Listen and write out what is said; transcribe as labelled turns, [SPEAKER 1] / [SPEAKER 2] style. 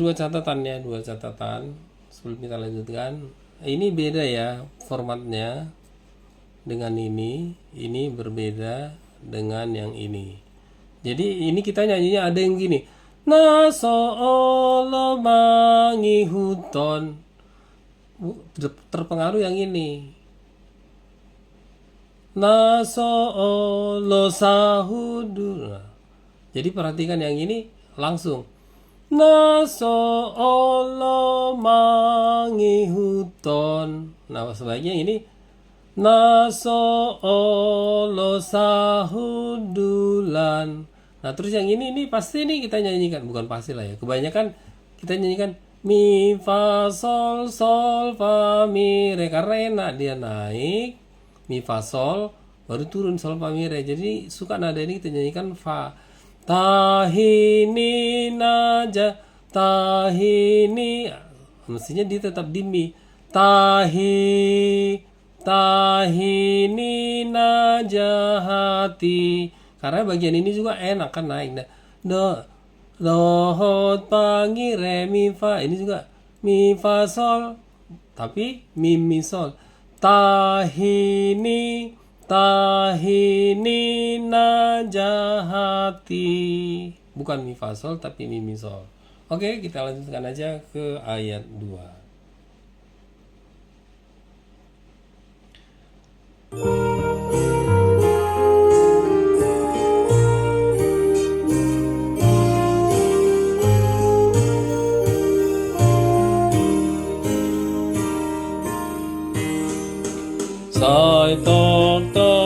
[SPEAKER 1] dua catatan ya, dua catatan sebelum kita lanjutkan. Ini beda ya formatnya dengan ini berbeda dengan yang ini. Jadi ini kita nyanyinya ada yang gini. Naso olo mangi huton. Terpengaruh yang ini. Naso olo sahudu. Nah, jadi perhatikan yang ini langsung. Naso olo mangi huton. Nah, sebaiknya ini Naso olo sahudulan. Nah, terus yang ini pasti nih kita nyanyikan, bukan pasti lah ya. Kebanyakan kita nyanyikan mi fa sol sol fa mi re karena enak, dia naik mi fa sol baru turun sol fa mi re. Jadi suka nada ini kita nyanyikan fa. Tahini naja tahini, mestinya dia tetap di mi. Tahini najahati, karena bagian ini juga enak kan naik. Nah, dohot pangi re mi fa, ini juga mi fa sol tapi mi sol. Tahini najahati, bukan mi fa sol tapi mi sol. Oke, kita lanjutkan aja ke ayat 2. Sai tok tok